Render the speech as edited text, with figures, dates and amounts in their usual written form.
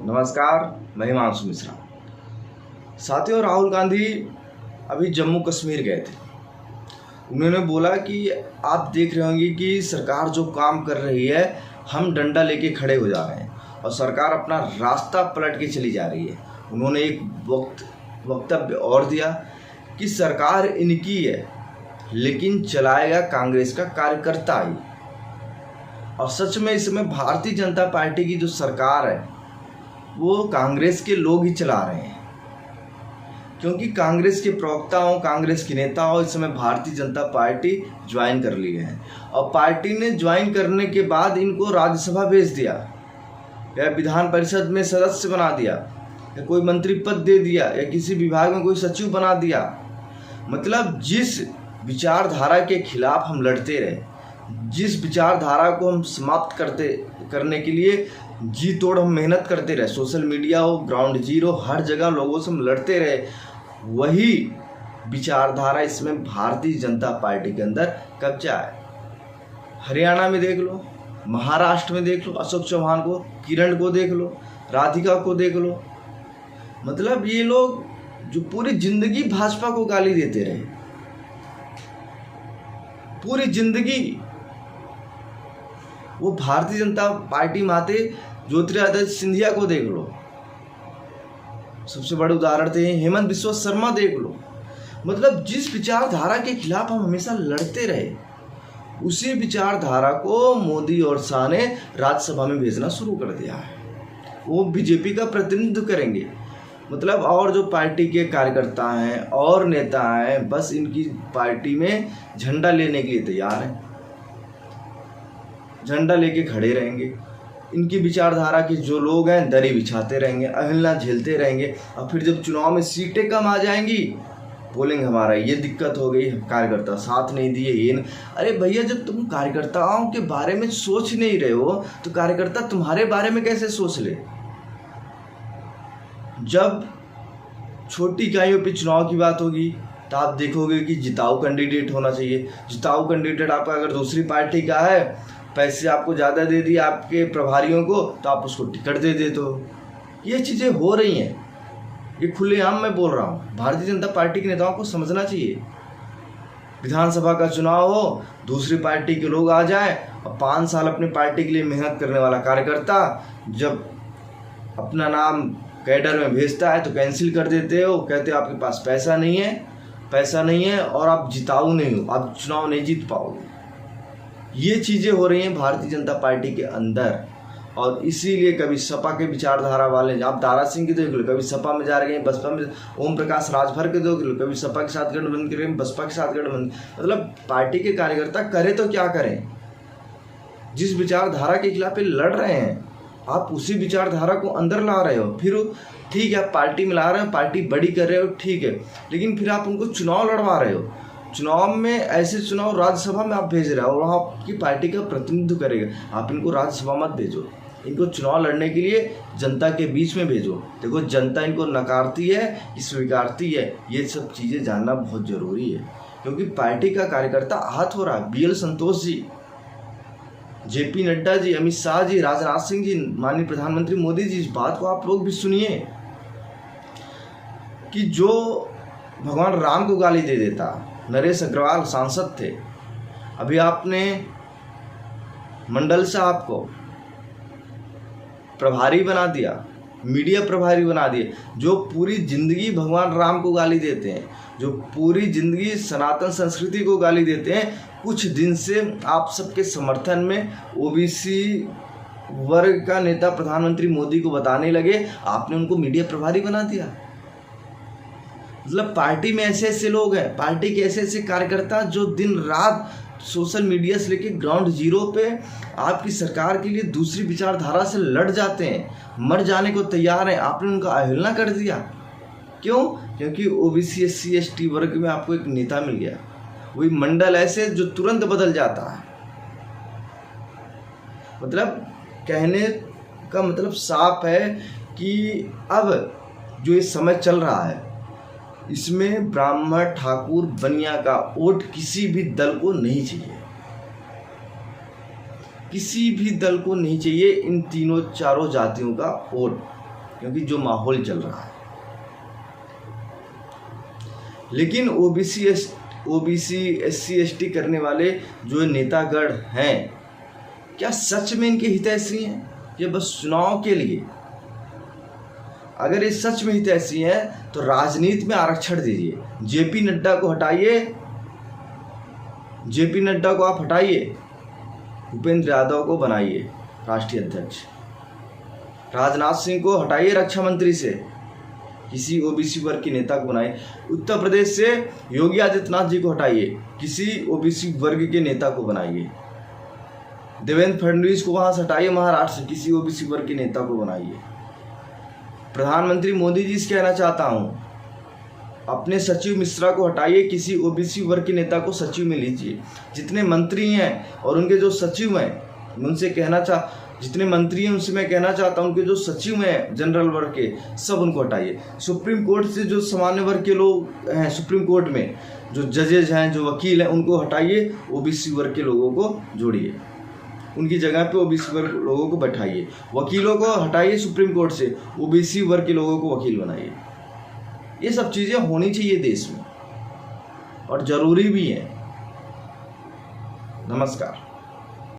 नमस्कार, मैं हिमांशु मिश्रा। साथियों, राहुल गांधी अभी जम्मू कश्मीर गए थे। उन्होंने बोला कि आप देख रहे होंगे कि सरकार जो काम कर रही है, हम डंडा लेके खड़े हो जा रहे हैं और सरकार अपना रास्ता पलट के चली जा रही है। उन्होंने एक वक्तव्य और दिया कि सरकार इनकी है, लेकिन चलाएगा कांग्रेस का कार्यकर्ता ही। और सच में इसमें भारतीय जनता पार्टी की जो सरकार है वो कांग्रेस के लोग ही चला रहे हैं, क्योंकि कांग्रेस के प्रवक्ताओं, कांग्रेस के नेताओं इस समय भारतीय जनता पार्टी ज्वाइन कर लिए हैं और पार्टी ने ज्वाइन करने के बाद इनको राज्यसभा भेज दिया या विधान परिषद में सदस्य बना दिया या कोई मंत्री पद दे दिया या किसी विभाग में कोई सचिव बना दिया। मतलब जिस विचारधारा के खिलाफ हम लड़ते रहे, जिस विचारधारा को हम समाप्त करने के लिए जी तोड़ हम मेहनत करते रहे, सोशल मीडिया हो, ग्राउंड जीरो, हर जगह लोगों से हम लड़ते रहे, वही विचारधारा इसमें भारतीय जनता पार्टी के अंदर कब्जा है। हरियाणा में देख लो, महाराष्ट्र में देख लो, अशोक चौहान को, किरण को देख लो, राधिका को देख लो। मतलब ये लोग जो पूरी जिंदगी भाजपा को गाली देते रहे, पूरी जिंदगी, वो भारतीय जनता पार्टी माते ज्योतिरादित्य सिंधिया को देख लो, सबसे बड़े उदाहरण थे हेमंत बिस्वा शर्मा देख लो। मतलब जिस विचारधारा के खिलाफ हम हमेशा लड़ते रहे, उसी विचारधारा को मोदी और शाह ने राज्यसभा में भेजना शुरू कर दिया है। वो बीजेपी का प्रतिनिधित्व करेंगे। मतलब और जो पार्टी के कार्यकर्ता हैं और नेता हैं, बस इनकी पार्टी में झंडा लेने के लिए तैयार हैं, झंडा लेके खड़े रहेंगे। इनकी विचारधारा के जो लोग हैं दरी बिछाते रहेंगे, अवहेलना झेलते रहेंगे और फिर जब चुनाव में सीटें कम आ जाएंगी बोलेंगे हमारा ये दिक्कत हो गई, कार्यकर्ता साथ नहीं दिए, ये नहीं। अरे भैया, जब तुम कार्यकर्ताओं के बारे में सोच नहीं रहे हो तो कार्यकर्ता तुम्हारे बारे में कैसे सोच ले। जब छोटी इकाइयों पे चुनाव की बात होगी तो आप देखोगे कि जिताऊ कैंडिडेट होना चाहिए। जिताऊ कैंडिडेट आपका अगर दूसरी पार्टी का है, पैसे आपको ज़्यादा दे दिए आपके प्रभारियों को, तो आप उसको टिकट दे देते हो। ये चीज़ें हो रही हैं, ये खुलेआम मैं बोल रहा हूँ। भारतीय जनता पार्टी के नेताओं को समझना चाहिए। विधानसभा का चुनाव हो, दूसरी पार्टी के लोग आ जाएं और 5 साल अपनी पार्टी के लिए मेहनत करने वाला कार्यकर्ता जब अपना नाम कैडर में भेजता है तो कैंसिल कर देते हो, कहते हो आपके पास पैसा नहीं है और आप जिताऊ नहीं हो, आप चुनाव नहीं जीत पाओगे। ये चीज़ें हो रही हैं भारतीय जनता पार्टी के अंदर। और इसीलिए कभी सपा के विचारधारा वाले, आप दारा सिंह के देख लो, कभी सपा में जा रहे हैं, बसपा में, ओम प्रकाश राजभर के देख लो, कभी सपा के साथ गठबंधन करें, बसपा के साथ गठबंधन। मतलब पार्टी के कार्यकर्ता करे तो क्या करें, जिस विचारधारा के खिलाफ लड़ रहे हैं आप उसी विचारधारा को अंदर ला रहे हो। फिर ठीक है, आप पार्टी में ला रहे हो, पार्टी बड़ी कर रहे हो, ठीक है, लेकिन फिर आप उनको चुनाव लड़वा रहे हो। चुनाव में ऐसे चुनाव राज्यसभा में आप भेज रहे हो और आपकी पार्टी का प्रतिनिधित्व करेगा। आप इनको राज्यसभा मत भेजो, इनको चुनाव लड़ने के लिए जनता के बीच में भेजो। देखो, जनता इनको नकारती है कि स्वीकारती है, ये सब चीज़ें जानना बहुत ज़रूरी है, क्योंकि पार्टी का कार्यकर्ता आहत हो रहा है। BL संतोष जी, JP नड्डा जी, अमित शाह जी, राजनाथ सिंह जी, माननीय प्रधानमंत्री मोदी जी, इस बात को आप लोग भी सुनिए कि जो भगवान राम को गाली दे देता, नरेश अग्रवाल सांसद थे, अभी आपने मंडल साहब को प्रभारी बना दिया, मीडिया प्रभारी बना दिए, जो पूरी जिंदगी भगवान राम को गाली देते हैं, जो पूरी जिंदगी सनातन संस्कृति को गाली देते हैं। कुछ दिन से आप सबके समर्थन में OBC वर्ग का नेता प्रधानमंत्री मोदी को बताने लगे, आपने उनको मीडिया प्रभारी बना दिया। मतलब पार्टी में ऐसे ऐसे लोग हैं, पार्टी के ऐसे ऐसे कार्यकर्ता जो दिन रात सोशल मीडिया से लेके ग्राउंड जीरो पे आपकी सरकार के लिए दूसरी विचारधारा से लड़ जाते हैं, मर जाने को तैयार हैं। आपने उनका अवहेलना कर दिया। क्यों? क्योंकि OBC SC ST वर्ग में आपको एक नेता मिल गया। वही मंडल ऐसे जो तुरंत बदल जाता है। मतलब कहने का मतलब साफ है कि अब जो ये समय चल रहा है, इसमें ब्राह्मण, ठाकुर, बनिया का वोट किसी भी दल को नहीं चाहिए, किसी भी दल को नहीं चाहिए इन तीनों चारों जातियों का वोट। क्योंकि जो माहौल चल रहा है। लेकिन ओबीसी SC ST करने वाले जो नेतागण हैं, क्या सच में इनके हितैषी हैं? ये बस चुनाव के लिए? अगर ये सच में हितैषी हैं तो राजनीति में आरक्षण दीजिए। जेपी नड्डा को हटाइए, जेपी नड्डा को आप हटाइए, भूपेंद्र यादव को बनाइए राष्ट्रीय अध्यक्ष। राजनाथ सिंह को हटाइए रक्षा मंत्री से, किसी ओबीसी वर्ग के नेता को बनाइए। उत्तर प्रदेश से योगी आदित्यनाथ जी को हटाइए, किसी ओबीसी वर्ग के नेता को बनाइए। देवेंद्र फडणवीस को वहां से हटाइए, महाराष्ट्र से किसी ओबीसी वर्ग के नेता को बनाइए। प्रधानमंत्री मोदी जी से कहना चाहता हूं, अपने सचिव मिश्रा को हटाइए, किसी ओबीसी वर्ग के नेता को सचिव में लीजिए। जितने मंत्री हैं और उनके जो सचिव हैं, उनसे कहना जितने मंत्री हैं उनसे मैं कहना चाहता हूं, उनके जो सचिव हैं जनरल वर्ग के, सब उनको हटाइए। सुप्रीम कोर्ट से जो सामान्य वर्ग के लोग हैं, सुप्रीम कोर्ट में जो जजेज हैं, जो वकील हैं, उनको हटाइए, ओबीसी वर्ग के लोगों को जोड़िए, उनकी जगह पे ओबीसी वर्ग लोगों को बैठाइए। वकीलों को हटाइए सुप्रीम कोर्ट से, ओबीसी वर्ग के लोगों को वकील बनाइए। ये सब चीज़ें होनी चाहिए देश में और ज़रूरी भी हैं। नमस्कार।